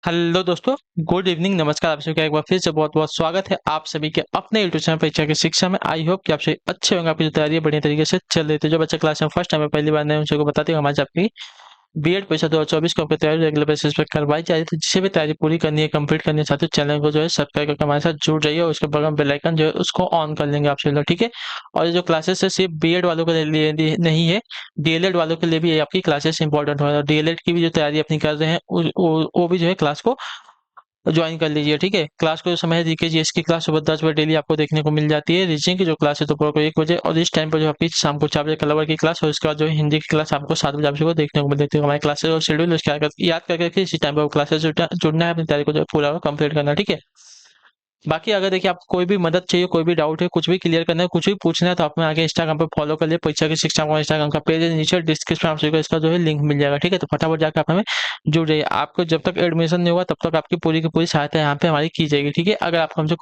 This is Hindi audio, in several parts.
हेलो दोस्तों। गुड इवनिंग, नमस्कार। आप सभी का एक बार फिर से बहुत बहुत स्वागत है आप सभी के अपने यूट्यूब चैनल परीक्षा की शिक्षा में। आई होप कि आप सभी अच्छे होंगे, आपकी जो तैयारी है बढ़िया तरीके से चल रही थी। जो बच्चे क्लास में फर्स्ट टाइम पहली बार नए, उन सबको बताते हैं हमारे आपकी बीएड परीक्षा 2024 को आपकी तैयारी रेगुलर बेसिस पे करवाई जा रही थी। जिसे भी तैयारी पूरी करनी है, कंप्लीट करनी है, साथ ही चैनल को जो है सब्सक्राइब करके हमारे साथ जुड़ जाइए और उसके बगल में बेल आइकन जो है उसको ऑन कर लेंगे आप सभी लोग, ठीक है। और ये जो क्लासेस है सिर्फ बीएड वालों के लिए नहीं है, डीएलएड वालों के लिए भी ये आपकी क्लासेस इंपॉर्टेंट हो, और डीएलएड की भी जो तैयारी अपनी कर रहे हैं वो भी जो है क्लास को ज्वाइन कर लीजिए, ठीक है। क्लास को जो समय है जीके जीएस की क्लास सुबह 10 बजे डेली आपको देखने को मिल जाती है। रीजनिंग की जो क्लास है दोपहर को 1 बजे, और इस टाइम पर जो आपकी शाम को 4 बजे कलवर की क्लास, और उसके बाद जो है हिंदी की क्लास आपको 7 बजे आप सबको देखने को मिल जाती है। हमारे क्लासेस और शेड्यूल उसके याद करके रखिए, इसी टाइम पर क्लासेस जुड़ना है, अपनी तैयारी को जो है पूरा कंप्लीट करना है, ठीक है। बाकी अगर देखिए आपको कोई भी मदद चाहिए, कोई भी डाउट है, कुछ भी क्लियर करना है, कुछ भी पूछना है, तो आप हमें आगे इंस्टाग्राम पे फॉलो कर लिए। परीक्षा की शिक्षा का इंस्टाग्राम का पेज है, नीचे डिस्क्रिप्शन में आप सभी को इसका जो है लिंक मिल जाएगा, ठीक है। तो फटाफट जाकर आप हमें जुड़ जाइए। आपको जब तक एडमिशन नहीं होगा तब तक आपकी पूरी की पूरी सहायता यहाँ पे हमारी की जाएगी, ठीक है। अगर आप हमसे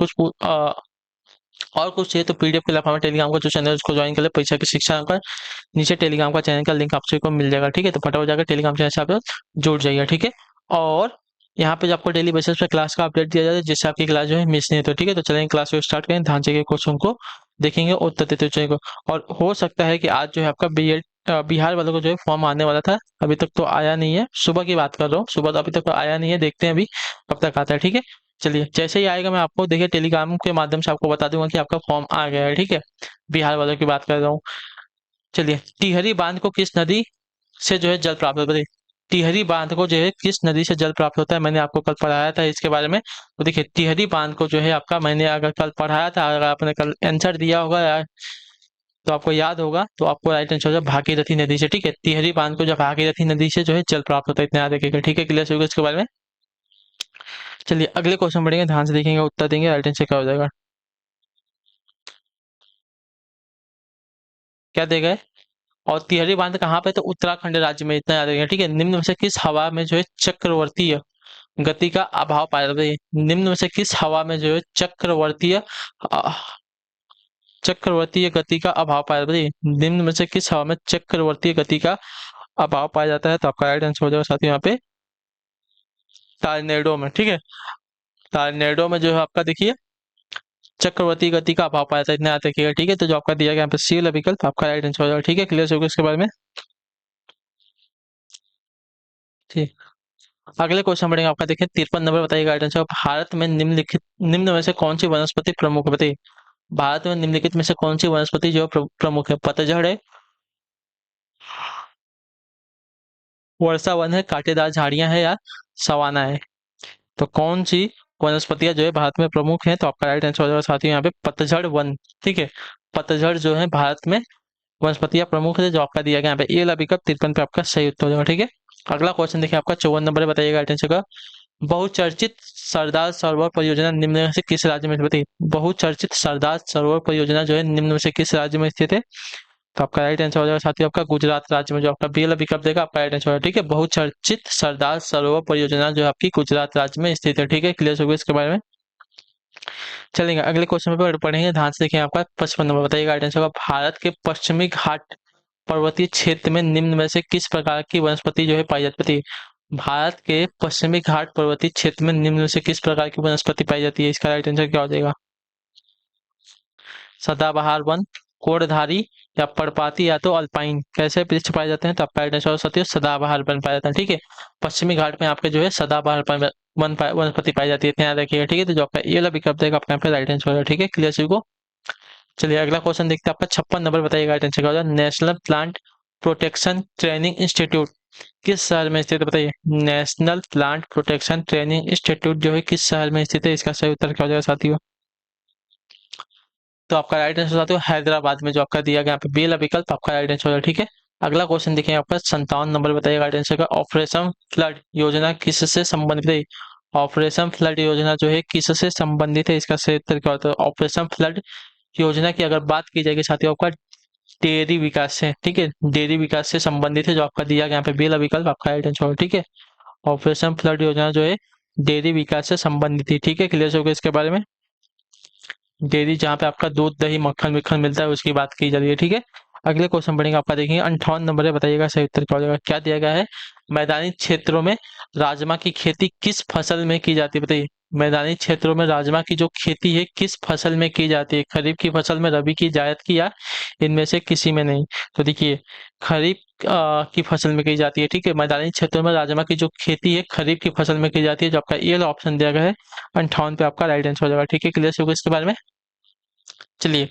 और कुछ चाहिए तो पीडीएफ के लिए आप हमारे टेलीग्राम का जो चैनल है उसको ज्वाइन कर ले। परीक्षा की शिक्षा का नीचे टेलीग्राम का चैनल का लिंक आप सभी को मिल जाएगा, ठीक है। तो फटाफट जाकर टेलीग्राम चैनल से आप जुड़ जाइए, ठीक है। और यहाँ पे जो आपको डेली बेसिस पे क्लास का अपडेट दिया जाता है, जिससे आपकी क्लास जो है मिस नहीं होती, ठीक है। तो चलेंगे क्लास को स्टार्ट करें, ध्यान से क्वेश्चन को देखेंगे और उत्तर देते चलेंगे। और हो सकता है कि आज जो है आपका बीएड बिहार वालों को जो है फॉर्म आने वाला था, अभी तक तो आया नहीं है। सुबह की बात कर रहा हूँ, सुबह तो अभी तक तो आया नहीं है, देखते हैं अभी कब तक आता है, ठीक है। चलिए, जैसे ही आएगा मैं आपको देखिए टेलीग्राम के माध्यम से आपको बता दूंगा कि आपका फॉर्म आ गया है, ठीक है। बिहार वालों की बात कर रहा हूँ। चलिए, टिहरी बांध को किस नदी से जो है जल प्राप्त होता है? टिहरी बांध को जो है किस नदी से जल प्राप्त होता है, मैंने आपको कल पढ़ाया था इसके बारे में। तो देखिए, टिहरी बांध को जो है आपका, मैंने अगर कल पढ़ाया था, अगर आपने कल आंसर दिया होगा यार, तो आपको याद होगा, तो आपको राइट आंसर हो जाए भागीरथी नदी से, ठीक है। टिहरी बांध को जो भागीरथी नदी से जो है जल प्राप्त होता है, इतना याद रखिएगा, ठीक है। क्लियर होगा इसके बारे में। चलिए अगले क्वेश्चन बढ़ेंगे, ध्यान से देखेंगे, उत्तर देंगे, राइट आंसर क्या हो जाएगा। क्या देगा? और तिहरी बांध कहाँ पे? तो उत्तराखंड राज्य में, इतना याद रखिएगा, ठीक है। निम्न में से किस हवा में जो है चक्रवर्तीय गति का अभाव पाया जाता है? निम्न में से किस हवा में जो है अ, चक्रवर्तीय गति का अभाव पाया जाता है? निम्न में से किस हवा में चक्रवर्तीय गति का अभाव पाया जाता है? तो आपका राइट आंसर हो जाएगा साथियों यहाँ पे टॉर्नेडो में, ठीक है। टॉर्नेडो में जो है आपका देखिए चक्रवर्ती गति का अभाव पाया जाता है, इतना याद रखिएगा, ठीक है। तो जो आपका दिया गया यहाँ पे सी वाला विकल्प आपका राइट आंसर हो जाएगा, ठीक है। क्लियर होगा इसके बारे में, ठीक। अगले क्वेश्चन बढ़ेंगे आपका, देखिए 53 नंबर, बताइए गाइड आंसर। भारत में निम्न में से कौन सी वनस्पति प्रमुख है, बताइए। भारत में निम्नलिखित में से कौन सी वनस्पति जो प्रमुख है? पतझड़ है, वर्षा वन है, कांटेदार झाड़ियां है, या सवाना है? तो कौन सी वनस्पतियां जो है भारत में प्रमुख है? तो आपका राइट आंसर हो जाएगा साथियों यहाँ पे पतझड़ वन, ठीक है। पतझड़ जो है भारत में वनस्पतियां प्रमुख है, जो आपका दिया गया यहाँ पे ए वाला विकल्प 53 पे आपका सही उत्तर हो जाएगा, ठीक है। अगला क्वेश्चन देखिए आपका 54 नंबर, बताइएगा राइट आंसर का। बहुचर्चित सरदार सरोवर परियोजना निम्न में से किस राज्य में स्थित है? बताइए, बहुचर्चित सरदार सरोवर परियोजना जो है निम्न में से किस राज्य में स्थित है? तो आपका राइट आंसर हो जाएगा साथियों आपका गुजरात राज्य में, जो आपका बी वाला विकल्प देगा आपका राइट आंसर होगा, ठीक है। बहुचर्चित सरदार सरोवर परियोजना जो है आपकी गुजरात राज्य में स्थित है, ठीक है। क्लियर हो गया इसके बारे में। चलेंगे अगले क्वेश्चन पे पढ़ेंगे, ध्यान से देखिए आपका 55 नंबर, बताइएगा राइट आंसर होगा। भारत के पश्चिमी घाट पर्वतीय क्षेत्र में निम्न में से किस प्रकार की वनस्पति जो है पाई जाती है? भारत के पश्चिमी घाट पर्वतीय क्षेत्र में निम्न में से किस प्रकार की वनस्पति पाई जाती है? इसका राइट आंसर क्या हो जाएगा? सदाबहार वन, कोड़धारी, या पर्णपाती, या तो अल्पाइन, कैसे वृक्ष पाए जाते हैं? तो आपका राइट आंसर हो सकती है सदाबहार वन पाया जाता है, ठीक है। पश्चिमी घाट में आपके जो है सदाबहार वनस्पति पाई जाती है, ध्यान रखिएगा, ठीक है। तो जो आपका ये वाला विकल्प देगा आपका यहाँ पे राइट आंसर होगा, ठीक है। क्लियर सभी को। चलिए अगला क्वेश्चन देखते हैं, आपका 56 नंबर, बताइएगा राइट आंसर क्या होगा। National plant protection training institute किस शहर में स्थित है? बताइए, national plant protection training institute जो है किस शहर में स्थित है? इसका सही उत्तर क्या हो जाएगा साथियों? तो आपका राइट आंसर साथियों हैदराबाद में, जो आपका दिया गया यहाँ पे बी वाला विकल्प आपका राइट आंसर हो जाएगा, ठीक है। अगला क्वेश्चन देखिए आपका 57 नंबर, बताइए राइट आंसर का। ऑपरेशन फ्लड योजना किससे संबंधित है? ऑपरेशन फ्लड योजना जो है किससे संबंधित है? इसका सही उत्तर क्या होता है? ऑपरेशन फ्लड योजना की अगर बात की जाएगी साथियों, आपका डेयरी विकास से, ठीक है, डेयरी विकास से संबंधित है, जो आपका दिया गया यहाँ पे बी वाला विकल्प आपका राइट आंसर होगा, ठीक है। ऑपरेशन फ्लड योजना जो है डेयरी विकास से संबंधित है, ठीक है। क्लियर हो गया इसके बारे में। डेयरी जहाँ पे आपका दूध दही मक्खन विक्खन मिलता है उसकी बात की जा रही है, ठीक है। अगले क्वेश्चन बढ़ेंगे आपका, देखेंगे 58 नंबर है, बताइएगा सही उत्तर क्या हो जाएगा। क्या दिया गया है, मैदानी क्षेत्रों में राजमा की खेती किस फसल में की जाती है, बताइए। मैदानी क्षेत्रों में राजमा की जो खेती है किस फसल में की जाती है, खरीफ की फसल में, रबी की, जायद की, या इनमें से किसी में नहीं। तो देखिए खरीफ की फसल में की जाती है, ठीक है। मैदानी क्षेत्रों में राजमा की जो खेती है खरीफ की फसल में की जाती है, जो आपका ये वाला ऑप्शन दिया गया है 58 पे आपका राइट आंसर हो जाएगा, ठीक है। क्लियर होगा इसके बारे में। चलिए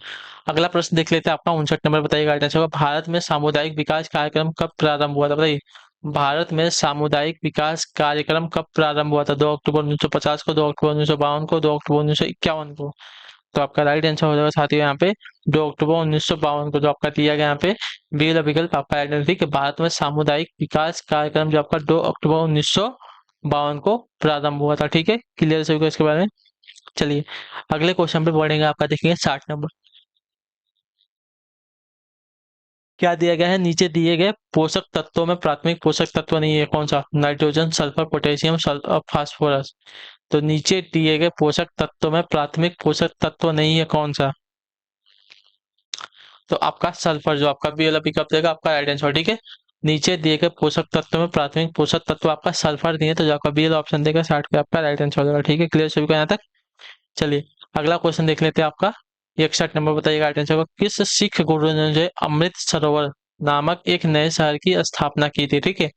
अगला प्रश्न देख लेते हैं आपका 59 नंबर, बताइएगा राइट आंसर होगा। भारत में सामुदायिक विकास कार्यक्रम कब प्रारंभ हुआ था, बताइए। भारत में सामुदायिक विकास कार्यक्रम कब प्रारंभ हुआ था, 2 अक्टूबर 1950 को, 2 अक्टूबर 1952 को, 2 अक्टूबर 1951 को। तो आपका राइट आंसर हो जाएगा साथियों यहाँ पे 2 अक्टूबर 1952 को, जो आपका दिया गया यहाँ पे बी वाला विकल्प आपका राइट आंसर, ठीक है। भारत में सामुदायिक विकास कार्यक्रम जो आपका 2 अक्टूबर 1952 को प्रारंभ हुआ था, ठीक है। क्लियर सभी को इसके बारे में। चलिए अगले क्वेश्चन पे बढ़ेंगे, आपका देखेंगे 60 नंबर। क्या दिया गया है, नीचे दिए गए पोषक तत्वों में प्राथमिक पोषक तत्व नहीं है, कौन सा, नाइट्रोजन, सल्फर, पोटेशियम, फास्फोरस। तो नीचे दिए गए पोषक तत्वों में प्राथमिक पोषक तत्व नहीं है, कौन सा। तो आपका सल्फर, जो आपका बी वाला पिकअप देगा आपका राइट आंसर, ठीक है। नीचे दिए गए पोषक तत्व में प्राथमिक पोषक तत्व आपका सल्फर नहीं है, तो जो आपका बी वाला ऑप्शन देगा 60 पे आपका राइट आंसर हो जाएगा, ठीक है। क्लियर सभी को यहाँ तक। चलिए अगला क्वेश्चन देख लेते हैं आपका 61 नंबर, बताइएगा राइट आंसर को। किस सिख गुरु ने जो है अमृत सरोवर नामक एक नए शहर की स्थापना की थी, ठीक है।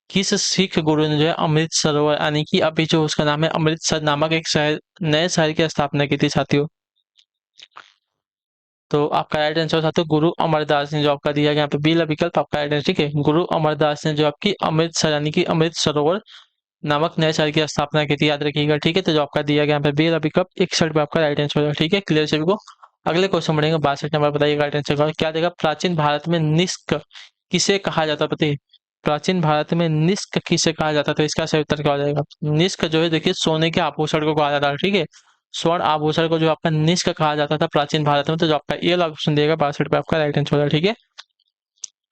किस सिख गुरु ने जो है अमृत सरोवर यानी कि अभी जो उसका नाम है अमृतसर नामक एक शहर, नए शहर की स्थापना की थी साथियों। तो आपका राइट आंसर था तो गुरु अमरदास ने, जो आपका दिया गया यहाँ पे बी वाला विकल्प आपका राइट आंसर, ठीक है। गुरु अमरदास ने जो आपकी अमृतसर यानी कि अमृत सरोवर नामक नए शहर की स्थापना की थी, याद रखिएगा, ठीक है। तो जो आपका दिया गया यहाँ पे बी वाला विकल्प 61 पे आपका राइट आंसर होगा, ठीक है। क्लियर सभी को। अगले क्वेश्चन बढ़ेंगे 62 नंबर, बताइएगा राइट आंसर का क्या देगा। प्राचीन भारत में निष्क किसे कहा जाता, बताइए। प्राचीन भारत में निष्क किसे कहा जाता, तो इसका सही उत्तर क्या हो जाएगा। निष्क जो है देखिए सोने के आभूषण को कहा जाता है, ठीक है। स्वर्ण आभूषण को जो आपका निष्क कहा जाता था प्राचीन भारत में, तो जो आपका ये वाला ऑप्शन देगा 62 पे आपका राइट आंसर होगा, ठीक है।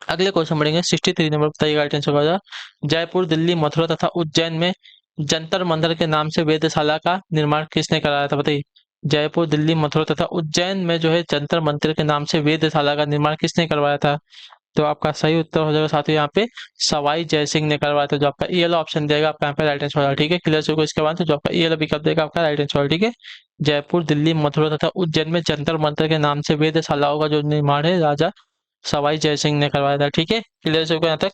अगले क्वेश्चन बढ़ेंगे 63 नंबर, बताइएगा राइट आंसर होगा। जयपुर, दिल्ली, मथुरा तथा उज्जैन में जंतर मंतर के नाम से वेधशाला का निर्माण किसने कराया था, बताइए। जयपुर, दिल्ली, मथुरा तथा उज्जैन में जो है जंतर मंतर के नाम से वेधशाला का निर्माण किसने करवाया था। तो आपका सही उत्तर हो जाएगा साथियों यहाँ पे सवाई जयसिंह ने करवाया था, जो आपका ये वाला ऑप्शन देगा आपका यहाँ पे राइट आंसर होगा, ठीक है। क्लियर होगा इसके बाद, तो जो आपका ये वाला विकल्प देगा आपका राइट आंसर होगा, ठीक है। जयपुर, दिल्ली, मथुरा तथा उज्जैन में जंतर मंतर के नाम से वेधशालाओं का जो निर्माण है राजा सवाई जयसिंह ने करवाया था, ठीक है। क्लियर होगा यहाँ तक।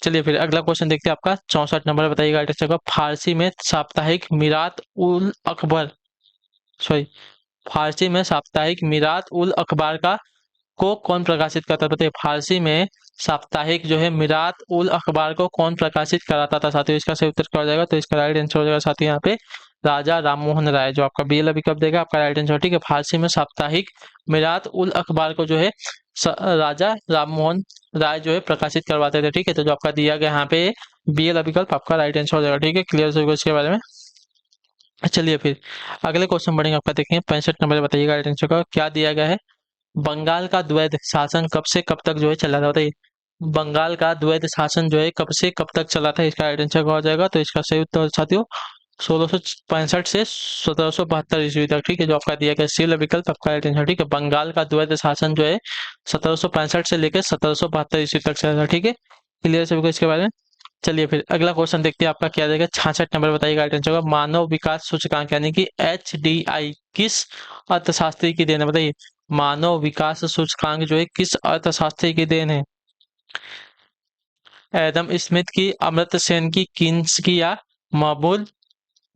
चलिए फिर अगला क्वेश्चन देखते हैं आपका 64 नंबर, बताइएगा राइट आंसर होगा। फारसी में साप्ताहिक मिरात उल अकबर, सॉरी, फारसी में साप्ताहिक मिरात उल अखबार का को कौन प्रकाशित करता था, बताइए। फारसी में साप्ताहिक जो है मिरात उल अखबार को कौन प्रकाशित कराता था साथियों, इसका सही उत्तर क्या हो जाएगा। तो इसका राइट आंसर हो जाएगा साथियों यहाँ पे राजा राममोहन राय, जो आपका बी वाला विकल्प देगा आपका राइट आंसर, ठीक है। फारसी में साप्ताहिक मिरात उल अखबार को जो है राजा राममोहन राय जो है प्रकाशित करवाते थे, ठीक है। तो जो आपका दिया गया यहाँ पे बी वाला विकल्प आपका राइट आंसर हो जाएगा, ठीक है। क्लियर होगा इसके बारे में। चलिए फिर अगले क्वेश्चन बढ़ेंगे आपका, देखेंगे 65 नंबर, बताइएगा राइट आंसर का क्या दिया गया है। बंगाल का द्वैध शासन कब से कब तक जो है चला था, बताइए। बंगाल का द्वैध शासन जो है कब से कब तक चला था, इसका राइट आंसर क्या हो जाएगा। तो इसका सही उत्तर साथियों 1665 से 1772 ईस्वी तक, ठीक है। जो आपका दिया गया सी वाला विकल्प आपका राइट आंसर, ठीक है। बंगाल का द्वैध शासन जो है 1765 से लेकर 1772 ईस्वी तक चला था, ठीक है। क्लियर सभी को इसके बारे में। चलिए फिर अगला क्वेश्चन देखते हैं आपका क्या देगा 66 नंबर, बताइएगा राइट आंसर होगा। मानव विकास सूचकांक यानी कि HDI किस अर्थशास्त्री की देन है, बताइए। मानव विकास सूचकांक जो है किस अर्थशास्त्री की देन है। एडम स्मिथ की, अमर्त्य सेन की, किन्स की, या महबूब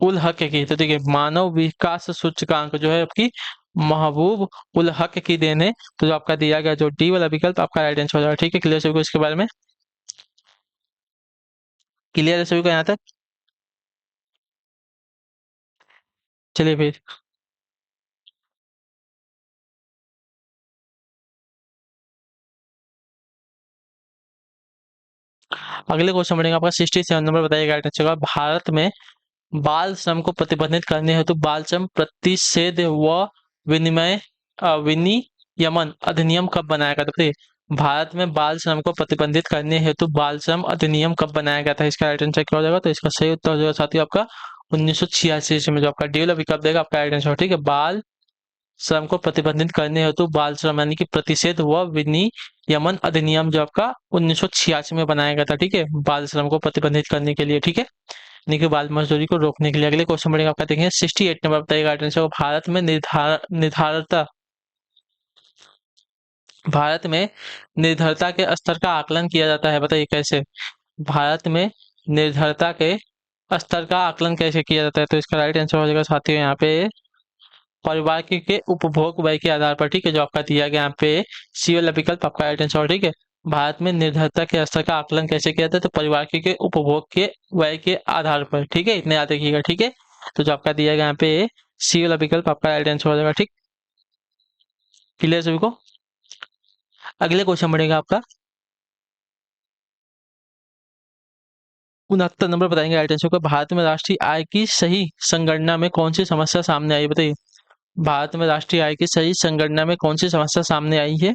उल हक की। तो देखिए मानव विकास सूचकांक जो है आपकी महबूब उल हक की देन है, तो जो आपका दिया गया जो डी वाला विकल्प आपका राइट आंसर हो जाएगा, ठीक है। क्लियर सभी को इसके बारे में। क्लियर है सभी को यहाँ तक। चलिए फिर अगले क्वेश्चन बढ़ेगा आपका 67 नंबर, बताइएगा राइट आंसर होगा। भारत में बाल श्रम को प्रतिबंधित करने हेतु बाल श्रम प्रतिषेध व विनिमय विनियमन अधिनियम कब बनाया गया था, बताइए। भारत में बाल श्रम को प्रतिबंधित करने हेतु बाल श्रम अधिनियम कब बनाया गया था, इसका राइट आंसर क्या हो जाएगा। तो इसका सही उत्तर हो जाएगा साथियों आपका 1986 में, जो आपका डी वाला विकल्प देगा आपका राइट आंसर, ठीक है। बाल श्रम को प्रतिबंधित करने हेतु बाल श्रम यानी कि प्रतिषेध व विनियमन अधिनियम जो आपका 1986 में बनाया गया था। ठीक है, बाल श्रम को प्रतिबंधित करने के लिए। ठीक है, यानी कि बाल मजदूरी को रोकने के लिए। अगले क्वेश्चन बढ़ेगा आपका, देखेंगे 68 नंबर बताइएगा आंसर। भारत में निर्धरता के स्तर का आकलन किया जाता है, बताइए कैसे। भारत में निर्धरता के स्तर का आकलन कैसे किया जाता है? तो इसका राइट आंसर हो जाएगा साथियों यहाँ पे परिवार के उपभोग व्यय के आधार पर। ठीक है, जो आपका दिया गया यहाँ पे सी वाला विकल्प आपका राइट आंसर। ठीक है, भारत में निर्धरता के स्तर का आकलन कैसे किया जाता है? तो परिवार के उपभोग के व्यय के आधार पर। ठीक है, इतने याद रखिएगा। ठीक है, तो जो आपका दिया गया यहाँ पे सी वाला विकल्प आपका राइट आंसर हो जाएगा। ठीक, क्लियर सभी को। अगले क्वेश्चन बढ़ेगा आपका 69 नंबर बताएंगे राइट आंसर को। भारत में राष्ट्रीय आय की सही संगणना में कौन सी समस्या सामने आई, बताइए। भारत में राष्ट्रीय आय की सही संगणना में कौन सी समस्या सामने आई है?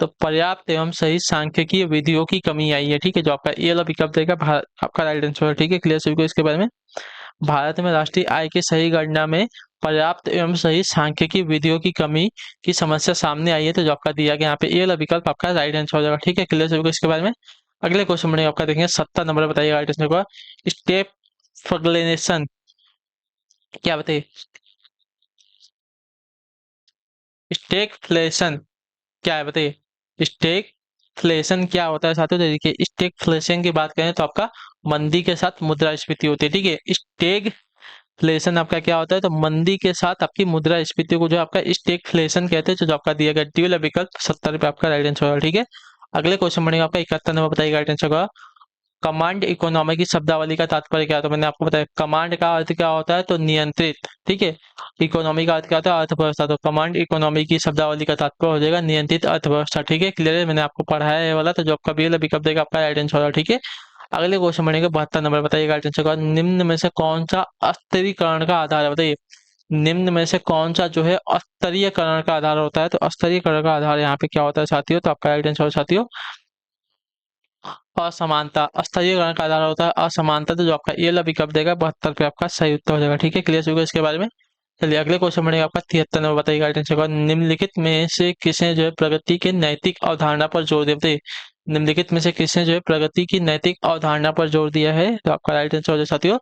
तो पर्याप्त एवं सही सांख्यिकीय विधियों की कमी आई है। ठीक है, जो आपका ए वाला विकल्प देगा आपका राइट आंसर है। ठीक है, क्लियर सभी को इसके बारे में। भारत में राष्ट्रीय आय की सही गणना में पर्याप्त एवं सही सांख्यिकीय विधियों की कमी की समस्या सामने आई है। तो जो आपका दिया गया यहाँ पे ए वाला विकल्प आपका राइट आंसर हो जाएगा। ठीक है, क्लियर सभी को इसके बारे में। अगले क्वेश्चन बढ़ेगा आपका, देखेंगे 70 नंबर बताइएगा राइट आंसर को। स्टेप फ्लगलेशन क्या, बताइए। स्टेगफ्लेशन क्या है, बताइए। स्टेगफ्लेशन क्या होता है साथियों? तो देखिए, स्टेगफ्लेशन की बात करें तो आपका मंदी के साथ मुद्रास्फीति होती है। ठीक है, स्टेगफ्लेशन आपका क्या होता है? तो मंदी के साथ आपकी मुद्रास्फीति को जो आपका स्टेगफ्लेशन कहते हैं। जो आपका दिया गया डी वाला विकल्प 70 पे आपका राइट आंसर होगा। ठीक है, अगले क्वेश्चन बढ़ेगा आपका 71 नंबर बताइएगा राइट आंसर का। कमांड इकोनॉमी की शब्दावली का तात्पर्य क्या होता है? मैंने आपको बताया कमांड का अर्थ क्या होता है, तो नियंत्रित। ठीक है, इकोनॉमी का अर्थ क्या होता है? अर्थव्यवस्था। तो कमांड इकोनॉमी की शब्दावली का तात्पर्य हो जाएगा नियंत्रित अर्थव्यवस्था। ठीक है, क्लियर है, मैंने आपको पढ़ाया है वाला। तो जो आपका बी वाला विकल्प देगा आपका राइट आंसर होगा। ठीक है, अगले क्वेश्चन बढ़ेगा 72 नंबर बताइएगा राइट आंसर का। निम्न में से कौन सा अस्थिरीकरण का आधार है, बताइए। निम्न में से कौन सा जो है अस्तरीयकरण का आधार होता है? तो अस्तरीयकरण का आधार यहाँ पे क्या होता है साथियों? तो आपका राइट आंसर साथियों असमानता। अस्थायीकरण का आधार होता है असमानता। तो जो आपका ये वाला विकल्प देगा 72 पे आपका सही उत्तर हो जाएगा। ठीक है, क्लियर होगा इसके बारे में। चलिए अगले क्वेश्चन बढ़ेगा आपका 73 नंबर बताइएगा राइट आंसर का। निम्नलिखित में से किसने जो है प्रगति के नैतिक अवधारणा पर जोर दिया, बताइए। निम्नलिखित में से किसने जो है प्रगति की नैतिक अवधारणा पर जोर दिया है? तो आपका राइट आंसर हो जाएगा साथियों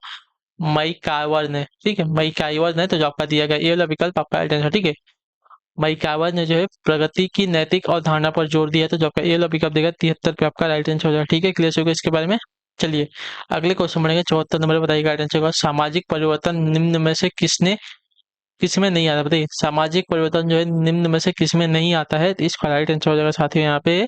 मई कावर ने। ठीक है, मई कावर ने। तो जो आपका दिया गया ये वाला विकल्प आपका राइट आंसर। ठीक है, मैकावर ने जो है प्रगति की नैतिक अवधारणा पर जोर दिया है। तो जो आपका ये वाला विकल्प देगा 73 पे आपका राइट आंसर हो जाएगा। ठीक है, क्लियर होगा इसके बारे में। चलिए अगले क्वेश्चन बढ़ेंगे 74 नंबर बताइएगा राइट आंसर होगा। सामाजिक परिवर्तन निम्न में से किसमें नहीं आता, बताइए। सामाजिक परिवर्तन जो है निम्न में से किसमें नहीं आता है? तो इसका राइट आंसर हो जाएगा साथियों यहाँ पे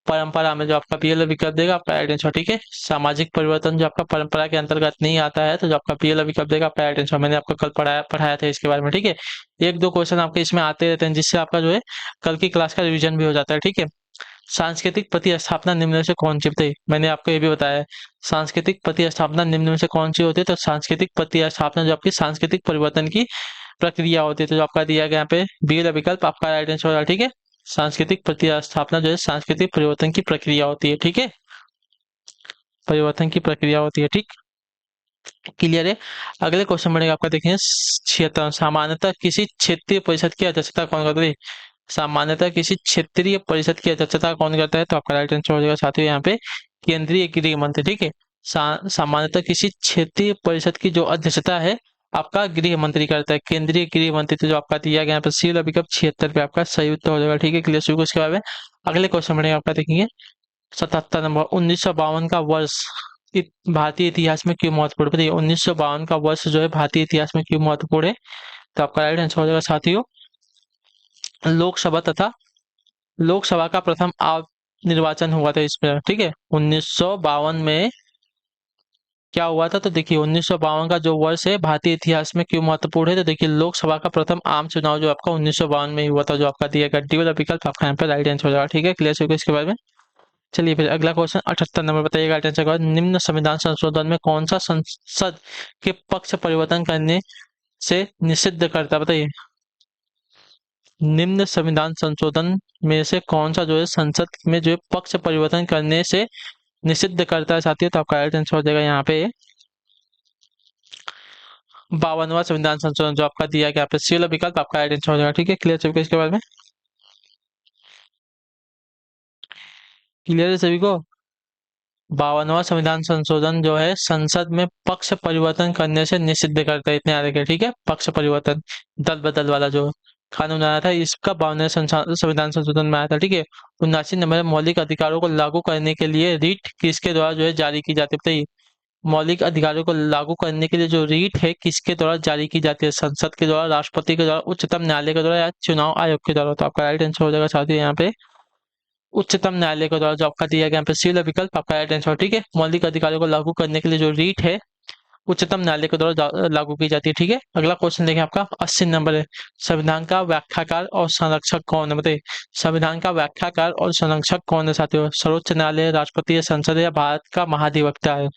परंपरा में। जो आपका पीएल विकल्प देगा आपका राइट आंसर। ठीक है, सामाजिक परिवर्तन जो आपका परंपरा के अंतर्गत नहीं आता है। तो जो आपका पीएल विकल्प देगा आपका राइट आंसर। मैंने आपको कल पढ़ाया था इसके बारे में। ठीक है, एक दो क्वेश्चन आपके इसमें आते रहते हैं जिससे आपका जो है कल की क्लास का रिवीजन भी हो जाता है। ठीक है, सांस्कृतिक प्रतिस्थापना निम्न में से कौन सी, बताइए। मैंने आपको ये भी बताया है सांस्कृतिक प्रतिस्थापना निम्न में से कौन सी होती है? तो सांस्कृतिक प्रतिस्थापना जो आपकी सांस्कृतिक परिवर्तन की प्रक्रिया होती है। तो जो आपका दिया गया यहाँ पे बी वाला विकल्प आपका राइट आंसर होगा। ठीक है, सांस्कृतिक प्रतिस्थापना जो है सांस्कृतिक परिवर्तन की प्रक्रिया होती है। ठीक है, परिवर्तन की प्रक्रिया होती है। ठीक, क्लियर है। अगले क्वेश्चन बढ़ेगा आपका, देखें 76। सामान्यतः किसी क्षेत्रीय परिषद की अध्यक्षता कौन करता है? सामान्यतः किसी क्षेत्रीय परिषद की अध्यक्षता कौन करता है? तो आपका राइट आंसर हो जाएगा साथियों यहाँ पे केंद्रीय गृह मंत्री। ठीक है, सामान्यतः किसी क्षेत्रीय परिषद की जो अध्यक्षता है आपका गृह मंत्री करता है, केंद्रीय गृह मंत्री। तो जो आपका दिया गया यहाँ पे सी वाला विकल्प 76 पे आपका सही उत्तर हो जाएगा। ठीक है, क्लियर शुरू उसके बाद में अगले क्वेश्चन बढ़ेगा आपका, देखेंगे 77 नंबर। 1952 का वर्ष भारतीय इतिहास में क्यों महत्वपूर्ण, बताइए। 1952 का वर्ष जो है भारतीय इतिहास में क्यों महत्वपूर्ण है? तो आपका राइट आंसर हो जाएगा साथियों लोकसभा तथा लोकसभा का प्रथम निर्वाचन हुआ था इसमें। ठीक है, 1952 में क्या हुआ था? तो देखिए 1952 का जो वर्ष है भारतीय इतिहास में क्यों महत्वपूर्ण है? तो देखिए लोकसभा का प्रथम आम चुनाव जो आपका 1952 में ही हुआ था। जो आपका दिया गया डी वाला विकल्प आपका यहाँ पे राइट आंसर हो जाएगा। ठीक है, क्लियर होगा इसके बारे में। चलिए फिर अगला क्वेश्चन 78 नंबर बताइएगा राइट आंसर का। निम्न संविधान संशोधन में कौन सा संसद के पक्ष परिवर्तन करने से निषिद्ध करता है, बताइए। निम्न संविधान संशोधन में से कौन सा जो है संसद में जो है पक्ष परिवर्तन करने से निषिद्ध करता है साथियों? तो आपका राइट आंसर हो जाएगा यहाँ पे 52वां संविधान संशोधन जो आपका दिया गया, यहाँ पे सी वाला विकल्प आपका राइट आंसर हो जाएगा। ठीक है, क्लियर सभी को इसके बारे में? क्लियर है सभी को? 52वां संविधान संशोधन जो है संसद में पक्ष परिवर्तन करने से निषिद्ध करता है, इतने याद रखिए। ठीक है, पक्ष परिवर्तन, दल बदल वाला जो कानून आया था, इसका 52वें संविधान संशोधन में आया था। ठीक है, 79 नंबर, मौलिक अधिकारों को लागू करने के लिए रीट किसके द्वारा जो है जारी की जाती है, बताइए। मौलिक अधिकारों को लागू करने के लिए जो रीट है किसके द्वारा जारी की जाती है? संसद के द्वारा, राष्ट्रपति के द्वारा, उच्चतम न्यायालय के द्वारा या चुनाव आयोग के द्वारा? तो आपका राइट आंसर हो जाएगा साथियों यहाँ पे उच्चतम न्यायालय के द्वारा जो आपका दिया गया यहाँ पे सी वाला विकल्प आपका राइट आंसर। ठीक है, मौलिक अधिकारों को लागू करने के लिए जो रीट है उच्चतम न्यायालय के द्वारा लागू की जाती है। ठीक है, अगला क्वेश्चन देखिए आपका 80 नंबर है। संविधान का व्याख्याकार और संरक्षक कौन है, बताइए। संविधान का व्याख्याकार और संरक्षक कौन है साथियों? सर्वोच्च न्यायालय, राष्ट्रपति, संसद या भारत का महाधिवक्ता है?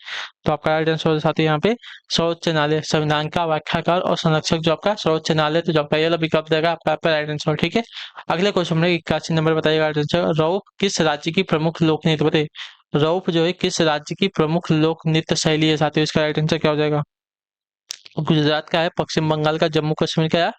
तो आपका राइट आंसर है साथियों यहाँ पे सर्वोच्च न्यायालय। संविधान का व्याख्याकार और संरक्षक जो आपका सर्वोच्च न्यायालय, तो जो आपका ये वाला विकल्प देगा आपका राइट आंसर। ठीक है, अगले क्वेश्चन में 81 नंबर बताइएगा राइट आंसर। रऊफ किस राज्य की प्रमुख लोक नृत्य, बताइए। रऊफ जो है किस राज्य की प्रमुख लोक नृत्य शैली है साथियों? इसका राइट आंसर क्या हो जाएगा? गुजरात का है, पश्चिम बंगाल का, जम्मू कश्मीर का या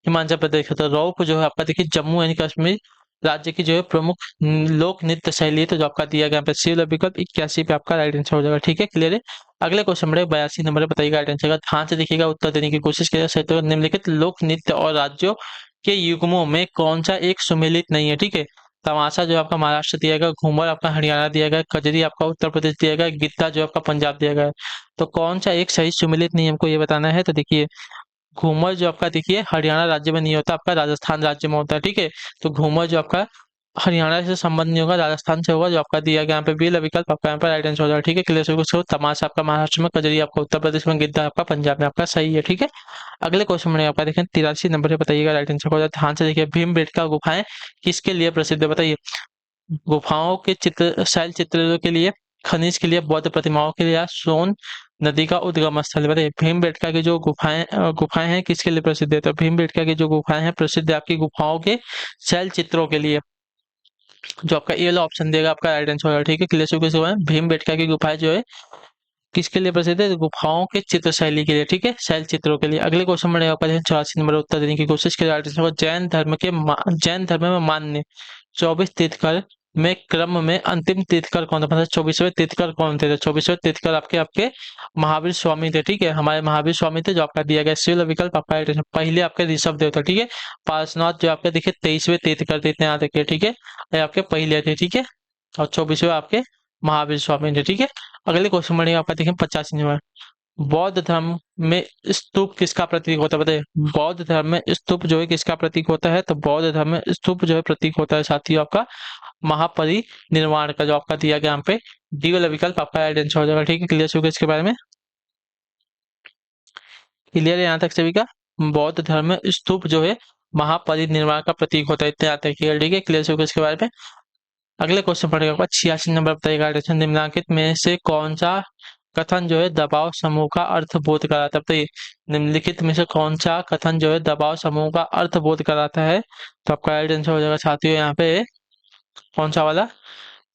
हिमाचल प्रदेश का? तो रौफ जो है आपका देखिए जम्मू एंड कश्मीर राज्य की जो है प्रमुख लोक नृत्य शैली है, तो जो आपका दिया गया सी वाला विकल्प 81 पे आपका राइट आंसर हो जाएगा। ठीक है, क्लियर है? अगले क्वेश्चन में 82 नंबर पे बताइएगा राइट आंसर का, ध्यान से देखिएगा, उत्तर देने की कोशिश करिएगा। सही तो निम्नलिखित लोक नृत्य और राज्यों के युग्मों में कौन सा एक सुमेलित नहीं है? ठीक है, तमाशा जो आपका महाराष्ट्र दिया गया, घूमर आपका हरियाणा दिया गया, कजरी आपका उत्तर प्रदेश दिया गया, गिद्धा जो आपका पंजाब दिया गया है। तो कौन सा एक सही सुमेलित नहीं हमको ये बताना है। तो देखिए घूमर जो आपका देखिए हरियाणा राज्य में नहीं होता, आपका राजस्थान राज्य में होता है। ठीक है, तो घूमर जो आपका हरियाणा से संबंध नहीं होगा, राजस्थान से होगा, जो आपका दिया गया यहाँ पे बी विकल्प आपका यहाँ पर राइट आंसर हो जाएगा। ठीक है, क्लियर से तमाशा आपका महाराष्ट्र में, कजरी आपका उत्तर प्रदेश में, गिद्धा आपका पंजाब में, आपका सही है। ठीक है, अगले क्वेश्चन में आपका देखें 83 नंबर पे बताइएगा राइट आंसर हो जाए। ध्यान से देखिए, भीमबेटका गुफाएं किसके लिए प्रसिद्ध है, बताइए। गुफाओं के चित्र, शैल चित्रों के लिए, खनिज के लिए, बौद्ध प्रतिमाओं के लिए या सोन नदी का उद्गम स्थल है? बताइए भीमबेटका की जो गुफाएं हैं किसके लिए प्रसिद्ध है? तो भीमबेटका की जो गुफाएं हैं प्रसिद्ध है आपकी गुफाओं के शैल चित्रों के लिए, जो आपका ए वाला ऑप्शन देगा आपका राइट आंसर होगा। ठीक है, क्लियर से हुआ है? भीमबेटका की गुफाएं जो है किसके लिए प्रसिद्ध है? गुफाओं के चित्र शैली के लिए। ठीक है, शैल चित्रों के लिए। अगले क्वेश्चन में आपका 84 नंबर उत्तर देने की कोशिश करें राइट आंसर होगा। जैन धर्म में मान्य 24 तीर्थकर में क्रम में अंतिम तीर्थकर कौन था? मतलब 24वें तीर्थकर कौन थे? तो 24वें तीर्थकर आपके आपके महावीर स्वामी थे। ठीक है, हमारे महावीर स्वामी थे, जो आपका दिया गया सी वाला विकल्प आपका right है। पहले आपके ऋषभ देव था। ठीक है, पार्श्वनाथ जो आपके देखिए 23वें तीर्थकर थे, इतने याद रखिए। ठीक है, ये आपके पहले थे। ठीक है, और 24वें आपके महावीर स्वामी थे। ठीक है, अगले क्वेश्चन में आपका देखें 85 नंबर। बौद्ध धर्म में स्तूप किसका प्रतीक होता है? बताइए बौद्ध धर्म में स्तूप जो है किसका प्रतीक होता है? तो बौद्ध धर्म में स्तूप जो है प्रतीक होता है साथियों आपका महापरिनिर्वाण का, जो आपका दिया गया यहाँ पे डी वाला विकल्प आपका राइट आंसर हो जाएगा। ठीक है, क्लियर होगा इसके बारे में? क्लियर है यहाँ तक सभी का? बौद्ध धर्म में स्तूप जो है महापरिनिर्वाण का प्रतीक होता है, इतने याद रखिएगा। ठीक है, क्लियर होगा इसके बारे में? अगले क्वेश्चन पढ़ेगा आपका 86 नंबर बताइएगा निम्नलिखित में से कौन सा कथन जो है दबाव समूह का अर्थ बोध कराता है? बताइए निम्नलिखित में से कौन सा कथन जो है दबाव समूह का अर्थ बोध कराता है? तो आपका राइट आंसर हो जाएगा साथियों यहाँ पे कौन सा वाला?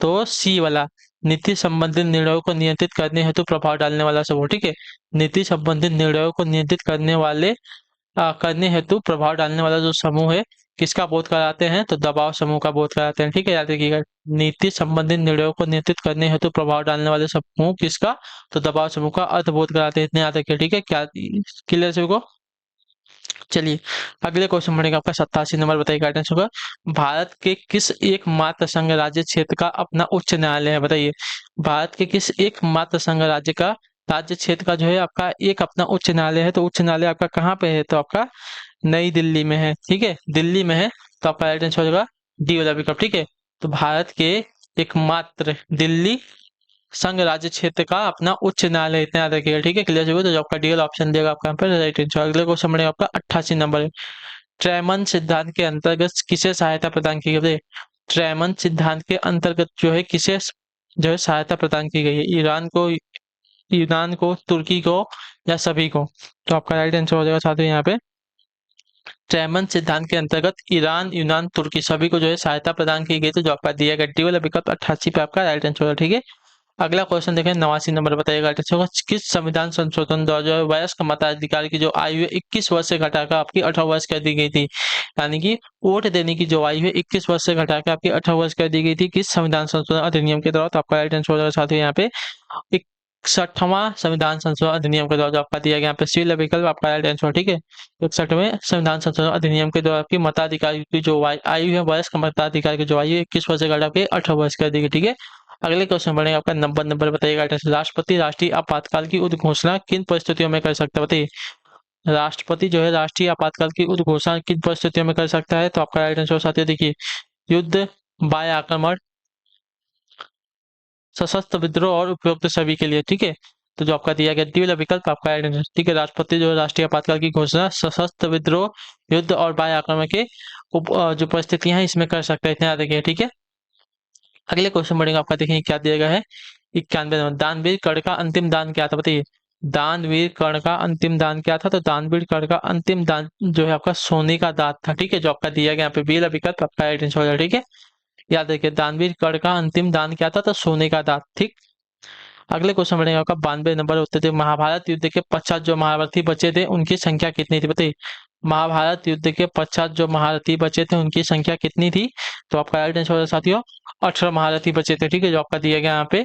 तो सी वाला, नीति संबंधित निर्णयों को नियंत्रित करने हेतु प्रभाव डालने वाला समूह। ठीक है, नीति संबंधित निर्णयों को नियंत्रित करने हेतु प्रभाव डालने वाला जो समूह है किसका बोध कराते हैं? तो दबाव समूह का बोध कराते हैं। ठीक है, याद रखिएगा, नीति संबंधित निर्णयों को नियंत्रित करने हेतु प्रभाव डालने वाले समूह किसका? तो दबाव समूह का अर्थ बोध कराते हैं, इतने याद रखिए। ठीक है, क्या क्लियर है को? चलिए अगले क्वेश्चन बढ़ेगा आपका 87 नंबर बताइए गाइडेंस होगा। भारत के किस एकमात्र संघ राज्य क्षेत्र का अपना उच्च न्यायालय है? बताइए भारत के किस एकमात्र संघ राज्य क्षेत्र का जो है आपका एक अपना उच्च न्यायालय है? तो उच्च न्यायालय आपका कहाँ पे है? तो आपका नई दिल्ली में है। ठीक है, दिल्ली में है, तो आपका राइट आंसर हो जाएगा डी वाला विकल्प। ठीक है, तो भारत के एकमात्र दिल्ली संघ राज्य क्षेत्र का अपना उच्च न्यायालय, इतना याद रखिएगा। ठीक है, क्लियर हो तो आपका डीएल ऑप्शन देगा आपका यहाँ पर राइट आंसर। अगले क्वेश्चन बढ़ेगा आपका 88 नंबर। ट्रेमन सिद्धांत के अंतर्गत किसे सहायता प्रदान की गई है? ट्रेमन सिद्धांत के अंतर्गत जो है किसे जो है सहायता प्रदान की गई है? ईरान को, तुर्की को या सभी को? तो आपका राइट आंसर हो जाएगा साथियों यहाँ पे ट्रेमन सिद्धांत के अंतर्गत ईरान, यूनान, तुर्की सभी को जो है सहायता प्रदान की गई, तो जो आपका दिया गया डी वाला विकल्प 88 पे आपका राइट आंसर होगा। ठीक है, अगला क्वेश्चन देखें 89 नंबर बताइएगा टीचर को, किस संविधान संशोधन द्वारा जो है वयस्क मताधिकार की जो आयु है 21 वर्ष से घटाकर आपकी 18 वर्ष कर दी गई थी। यानी कि वोट देने की जो आयु है 21 वर्ष से घटाकर आपकी 18 वर्ष कर दी गई थी किस संविधान संशोधन अधिनियम के द्वारा। तो आपका राइट आंसर हो जाएगा साथियों यहाँ पे 61वां संविधान संशोधन अधिनियम के द्वारा जो आपका दिया गया यहाँ पे सी वाला विकल्प आपका राइट आंसर। ठीक है, 61वें संविधान संशोधन अधिनियम के द्वारा आपकी मताधिकार की जो आयु है वयस्क मताधिकार की जो आयु 21 वर्ष से घटा के 18 वर्ष कर दी गई। ठीक है, अगले क्वेश्चन बढ़ेगा आपका नंबर बताइएगा। राष्ट्रपति राष्ट्रीय आपातकाल की उद्घोषणा किन परिस्थितियों में कर सकता है बताइए। राष्ट्रपति जो है राष्ट्रीय आपातकाल की उद्घोषणा किन परिस्थितियों में कर सकता है। तो आपका राइट आंसर साथियों देखिए, युद्ध, बाह्य आक्रमण, सशस्त्र विद्रोह और उपयुक्त सभी के लिए। ठीक है, तो जो आपका दिया गया डी वाला विकल्प आपका राइट आंसर। ठीक है, राष्ट्रपति जो है राष्ट्रीय आपातकाल की घोषणा सशस्त्र विद्रोह, युद्ध और बाह्य आक्रमण के जो परिस्थितियां हैं इसमें कर सकता है, इतना याद रखिए। ठीक है, अगले क्वेश्चन बढ़ेगा आपका, देखिए क्या दिया गया है 91 नंबर। दानवीर कर्ण का अंतिम दान क्या था बताइए। दानवीर कर्ण का अंतिम दान क्या था। तो दानवीर कर्ण का अंतिम दान जो है आपका सोने का दांत था। ठीक है, जो आपका दिया गया यहाँ पे बी वाला विकल्प आपका राइट आंसर हो जाएगा। ठीक है, याद रखिए दानवीर कर्ण का अंतिम दान क्या था। तो सोने का दांत। ठीक, अगले क्वेश्चन बढ़ेगा आपका 92 नंबर उत्तर थे, महाभारत युद्ध के पश्चात जो महारथी बचे थे उनकी संख्या कितनी थी बताइए। महाभारत युद्ध के पश्चात जो महारथी बचे थे उनकी संख्या कितनी थी। तो आपका राइट आंसर होगा साथियों 18 महारथी बचे थे। ठीक है, जो आपका दिया गया यहाँ पे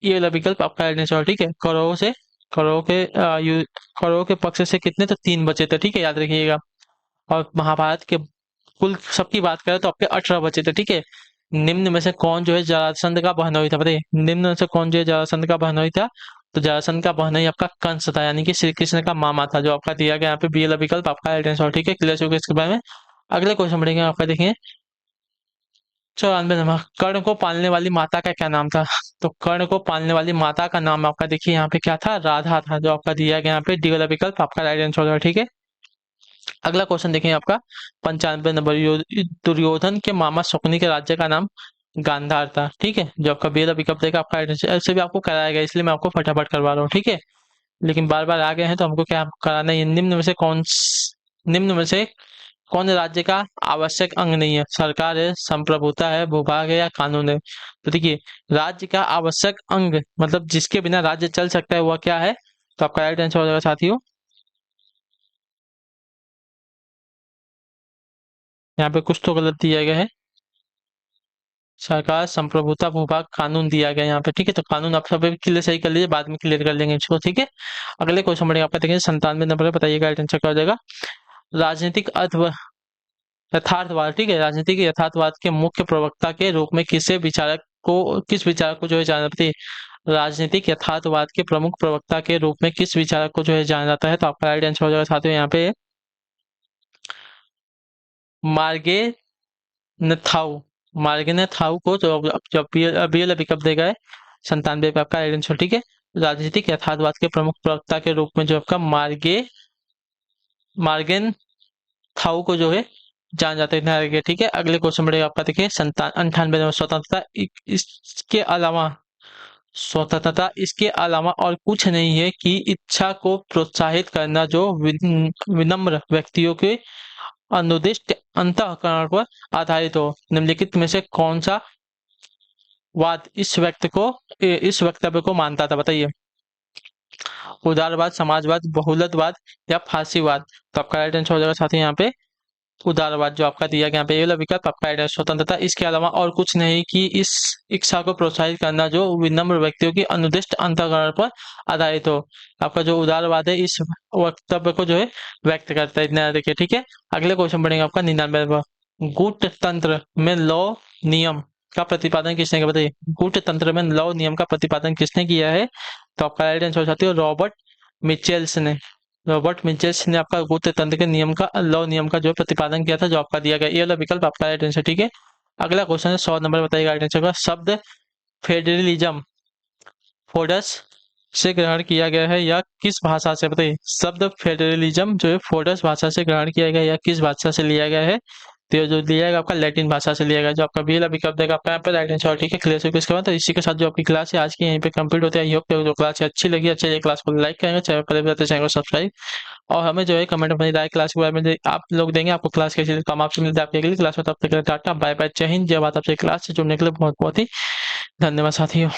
ये वाला विकल्प आपका राइट आंसर। ठीक है, करोड़ों के पक्ष से कितने, तो 3 बचे थे। ठीक है, याद रखिएगा। और महाभारत के कुल सबकी बात करें तो आपके 18 बचे थे। ठीक है, निम्न में से कौन जो है जरासंध का बहनोई था बताइए। निम्न में से कौन जो है जरासंध का बहनोई था। तो जरासंध का बहनोई आपका कंस था, यानी कि श्री कृष्ण का मामा था, जो आपका दिया गया यहाँ पे बी वाला विकल्प आपका राइट आंसर। ठीक है, क्लियर हो गया इसके बारे में। अगले क्वेश्चन बढ़ेंगे आपका, देखिए 94 नंबर, कर्ण को पालने वाली माता का क्या नाम था। तो कर्ण को पालने वाली माता का नाम आपका देखिए यहाँ पे क्या था, राधा था, जो आपका दिया गया यहाँ पे डी वाला विकल्प आपका राइट आंसर होगा। ठीक है, अगला क्वेश्चन देखें आपका 95 नंबर, दुर्योधन के मामा शकुनी के राज्य का नाम गांधार था। ठीक है, जो आपका बी वाला विकल्प देगा आपका राइट आंसर। ऐसे भी आपको कराया गया इसलिए मैं आपको फटाफट करवा रहा हूँ। ठीक है, लेकिन बार बार आ गए हैं तो हमको क्या कराना है, निम्न में से कौन राज्य का आवश्यक अंग नहीं है। सरकार है, संप्रभुता है, भूभाग है या कानून है। तो देखिए राज्य का आवश्यक अंग मतलब जिसके बिना राज्य चल सकता है वह क्या है। तो आपका राइट आंसर हो जाएगा साथियों, यहाँ पे कुछ तो गलत दिया गया है। सरकार, संप्रभुता, भूभाग, कानून दिया गया यहाँ पे। ठीक है, तो कानून आप सब क्लियर सही कर लीजिए, बाद में क्लियर कर लेंगे इसको। ठीक है, अगले क्वेश्चन बढ़ेगा आपका, देखिए 97 नंबर पे बताइएगा राइट आंसर क्या हो जाएगा। राजनीतिक अर्थ यथार्थवाद। ठीक है, राजनीति के यथार्थवाद के मुख्य प्रवक्ता के रूप में किस विचारक को जो है जाना जाता है। राजनीतिक यथार्थवाद के प्रमुख प्रवक्ता के रूप में किस विचारक को जो है जाना जाता है। तो आपका राइट आंसर हो जाएगा साथियों यहाँ पे मार्गे नथाउ। मार्गे नथाउ को जो जब बी वाला विकल्प देगा है 97 पे आपका राइट आंसर। ठीक है, राजनीतिक यथार्थवाद के प्रमुख प्रवक्ता के रूप में जो आपका मार्गेन थाउ को जो है जान जाते हैं, इतना आगे। ठीक है, अगले क्वेश्चन बढ़ेगा आपका, देखिए 98 नंबर, स्वतंत्रता इसके अलावा और कुछ नहीं है कि इच्छा को प्रोत्साहित करना जो विनम्र व्यक्तियों के अनुदिष्ट अंतःकरण पर आधारित हो। निम्नलिखित में से कौन सा वाद इस वक्तव्य को मानता था बताइए। उदारवाद, समाजवाद, बहुलतवाद या फांसीवाद। तो आपका राइट आंसर हो जाएगा साथी यहाँ पे उदारवाद, जो आपका दिया गया यहाँ पे ये वाला विकल्प आपका राइट आंसर। स्वतंत्रता इसके अलावा और कुछ नहीं कि इस इच्छा को प्रोत्साहित करना जो विनम्र व्यक्तियों की अनुदिष्ट अंतःकरण पर आधारित हो। आपका जो उदारवाद है इस वक्तव्य को जो है व्यक्त करता है, इतना देखिए। ठीक है, अगले क्वेश्चन बढ़ेगा आपका 99। गूढ़तंत्र में लौ नियम का प्रतिपादन किसने किया बताइए। गूढ़तंत्र में लौ नियम का प्रतिपादन किसने किया है। तो आपका राइट आंसर साथी हो रॉबर्ट मिचेल्स ने। रॉबर्ट मिचेल्स ने आपका गूढ़तंत्र के नियम का लौ नियम का जो प्रतिपादन किया था, जो आपका दिया गया ये वाला विकल्प आपका राइट आंसर। ठीक है, अगला क्वेश्चन है 100 नंबर बताइएगा राइट आंसर का। शब्द फेडरलिज्म फोडस से ग्रहण किया गया है या किस भाषा से बताइए। शब्द फेडरलिज्म जो है फोडस भाषा से ग्रहण किया गया या किस भाषा से लिया गया है। तो ये जो दिया गया आपका लैटिन भाषा से लिया गया, जो आपका बी वाला विकल्प देगा आपका यहाँ पे राइट आंसर। ठीक है, क्लियर हो इसके बाद तो इसी के साथ जो आपकी क्लास है आज की यहीं पे कंप्लीट होती है। आई होप जो क्लास है अच्छी लगी, अच्छा ये क्लास को लाइक करेंगे, चैनल पर चैनल को सब्सक्राइब और हमें जो है कमेंट अपनी राय क्लास के बारे में आप लोग देंगे, आपको क्लास कैसी काम आपसे मिलता है आपकी अगली क्लास में। तब तक टाटा बाय बाय, जय हिंद, जय भारत। आपसे क्लास से जुड़ने के लिए बहुत बहुत ही धन्यवाद साथियों।